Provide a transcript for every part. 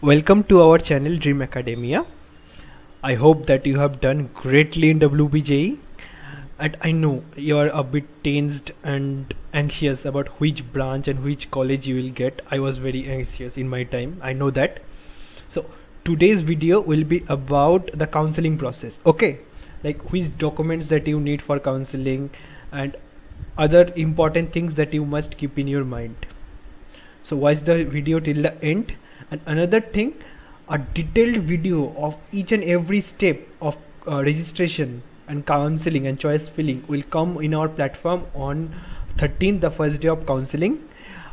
Welcome to our channel Dream Academia. I hope that you have done greatly in WBJE, and I know you are a bit tensed and anxious about which branch and which college you will get. I was very anxious in my time, I know that. So today's video will be about the counseling process, okay? Like which documents that you need for counseling and other important things that you must keep in your mind. So watch the video till the end. And another thing, a detailed video of each and every step of registration and counseling and choice filling will come in our platform on 13th, the first day of counseling.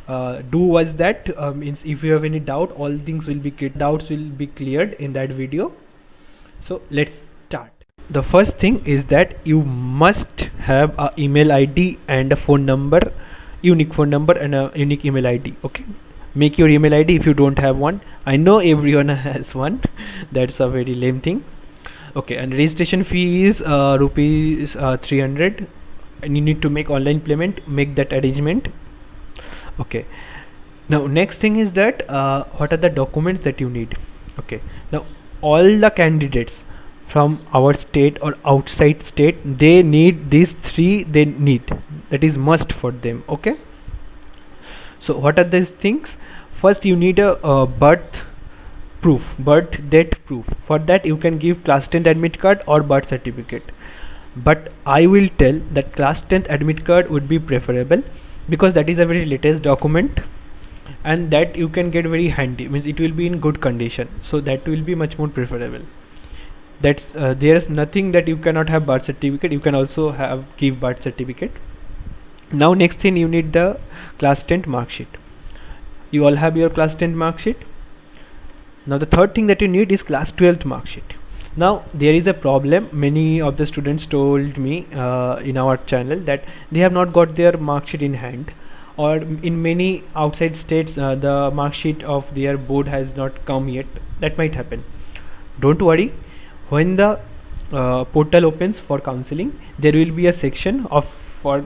Do watch that. Means if you have any doubt, all things will be doubts will be cleared in that video. So let's start. The first thing is that you must have a email ID and a phone number, unique phone number and a unique email ID. Okay, make your email ID if you don't have one. I know everyone has one. That's a very lame thing. Okay, and registration fee is rupees 300, and you need to make online payment. Make that arrangement. Okay, now next thing is that what are the documents that you need. Okay, now all the candidates from our state or outside state, they need these three. They need, that is must for them. Okay, so what are these things? First you need a birth proof, birth date proof. For that you can give class 10th admit card or birth certificate, but I will tell that class 10th admit card would be preferable, because that is a very latest document and that you can get very handy, means it will be in good condition, so that will be much more preferable. That's there is nothing that you cannot have birth certificate, you can also have give birth certificate. Now next thing, you need the class 10th mark sheet. You all have your class 10th mark sheet. Now the third thing that you need is class 12th mark sheet. Now there is a problem, many of the students told me in our channel that they have not got their mark sheet in hand, or in many outside states the mark sheet of their board has not come yet. That might happen. Don't worry, when the portal opens for counseling, there will be a section of for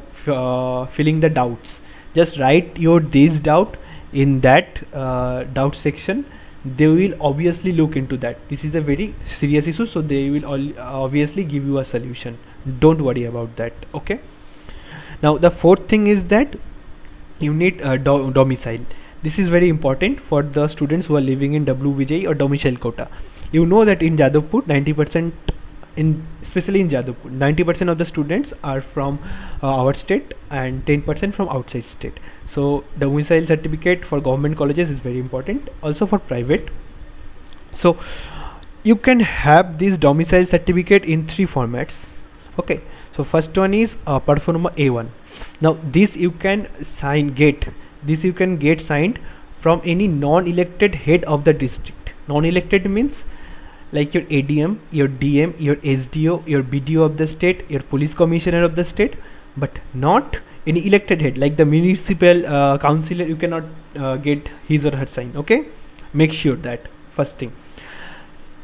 filling the doubts. Just write your this doubt in that doubt section. They will obviously look into that. This is a very serious issue, so they will obviously give you a solution. Don't worry about that. Okay, now the fourth thing is that you need a domicile. This is very important for the students who are living in WBJ or domicile quota. You know that in Jadavpur 90%, in especially in Jadavpur 90% of the students are from our state and 10% from outside state. So domicile certificate for government colleges is very important, also for private. So you can have this domicile certificate in three formats. Okay, so first one is Performa A1. Now this you can get signed from any non-elected head of the district. Non-elected means like your ADM, your DM, your SDO, your BDO of the state, your police commissioner of the state, but not any elected head like the municipal councillor. You cannot get his or her sign. Okay, make sure that first thing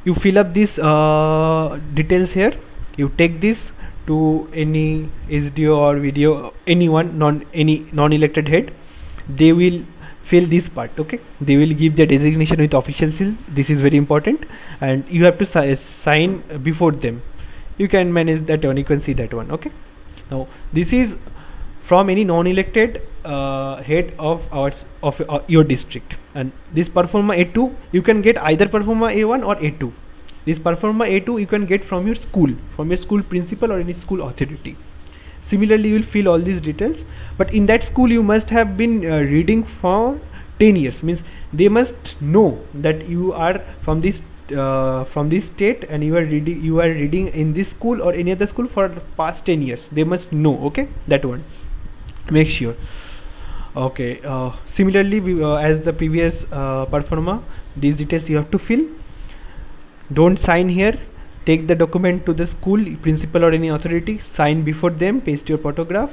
you fill up these details here. You take this to any SDO or VDO, anyone, any non-elected head. They will fill this part. Okay, they will give their designation with official seal. This is very important, and you have to sign before them. You can manage that one, you can see that one. Okay, now this is from any non-elected head of your district. And this Performa A2, you can get either Performa A1 or A2. This Performa A2 you can get from your school principal or any school authority. Similarly, you will fill all these details, but in that school you must have been reading for 10 years, means they must know that you are from this state and you are reading in this school or any other school for the past 10 years. They must know. Okay, that one, make sure. Okay, similarly as the previous Performa, these details you have to fill. Don't sign here. Take the document to the school principal or any authority, sign before them, paste your photograph.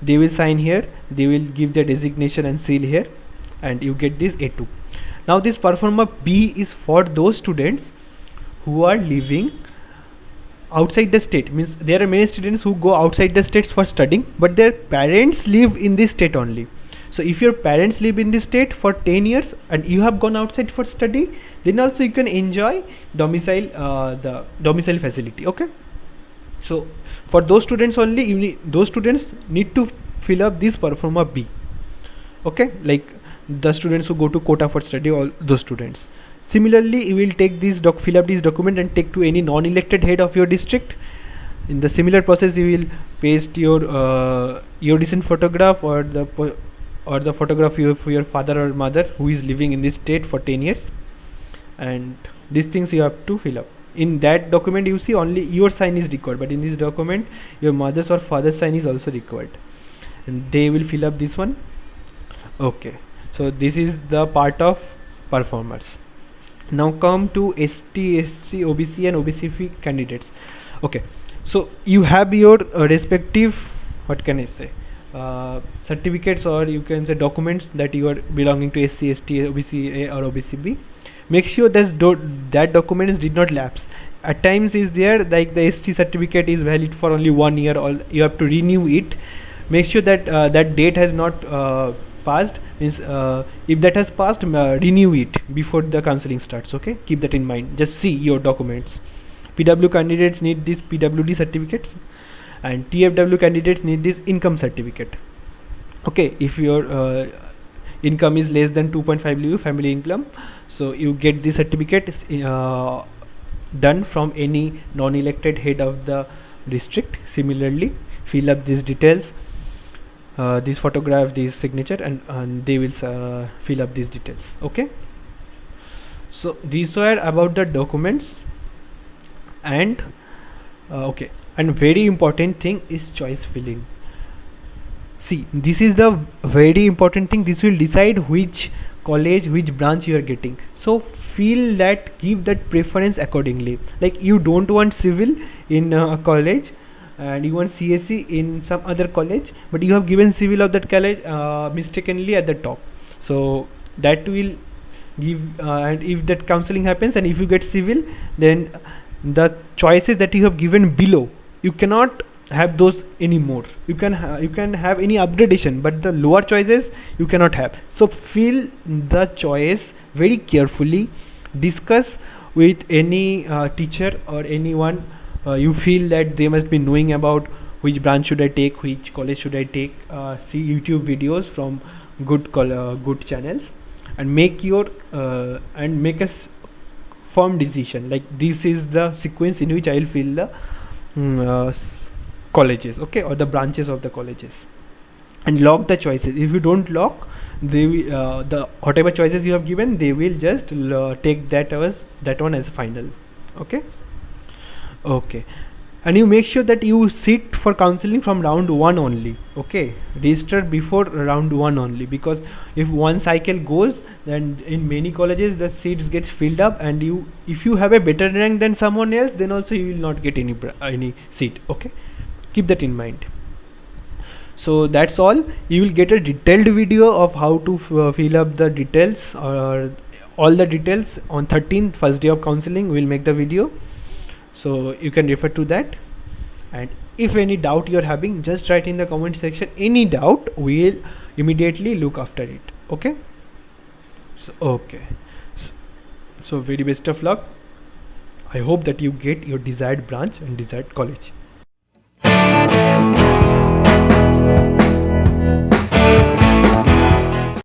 They will sign here, they will give their designation and seal here, and you get this A2. Now this Performa B is for those students who are living outside the state, means there are many students who go outside the states for studying, but their parents live in this state only. So if your parents live in this state for 10 years and you have gone outside for study, then also you can enjoy domicile, the domicile facility. Okay, so for those students only, those students need to fill up this performa B. Okay, like the students who go to quota for study, all those students. Similarly, you will take this fill up this document and take to any non-elected head of your district. In the similar process, you will paste your recent photograph or the photograph of your father or mother who is living in this state for 10 years, and these things you have to fill up. In that document you see only your sign is required, but in this document your mother's or father's sign is also required, and they will fill up this one. Okay, so this is the part of performers. Now come to ST, SC, OBC and OBC candidates. Okay, so you have your respective, what can I say, certificates, or you can say documents that you are belonging to SC, ST, OBC A or OBC B. Make sure that documents did not lapse. At times is there, like the ST certificate is valid for only 1 year, or you have to renew it. Make sure that that date has not passed. Means if that has passed, renew it before the counseling starts. Okay, keep that in mind. Just see your documents. PW candidates need this PWD certificates, and TFW candidates need this income certificate. Okay, if your income is less than 2.5 LU family income, so you get this certificate done from any non-elected head of the district. Similarly, fill up these details, this photograph, this signature, and they will fill up these details. Okay, so these were about the documents. And okay, and very important thing is choice filling. See, this is the very important thing. This will decide which college, which branch you are getting. So feel that, give that preference accordingly. Like you don't want civil in a college and you want CSE in some other college, but you have given civil of that college mistakenly at the top. So that will give and if that counseling happens and if you get civil, then the choices that you have given below, you cannot have those anymore. You can have any upgradation, but the lower choices you cannot have. So fill the choice very carefully. Discuss with any teacher or anyone you feel that they must be knowing about which branch should I take, which college should I take. See YouTube videos from good channels, and make a firm decision. Like this is the sequence in which I will fill the colleges, okay, or the branches of the colleges, and lock the choices. If you don't lock, they will the whatever choices you have given, they will just take that one as final. Okay, okay, and you make sure that you sit for counseling from round 1 only. Okay, register before round 1 only, because if one cycle goes, then in many colleges the seats get filled up, and if you have a better rank than someone else, then also you will not get any seat. Okay, keep that in mind. So that's all. You will get a detailed video of how to fill up the details, or all the details on 13th, first day of counseling. We'll make the video, so you can refer to that. And if any doubt you're having, just write in the comment section any doubt. We'll immediately look after it. Okay, so okay, so very best of luck. I hope that you get your desired branch and desired college.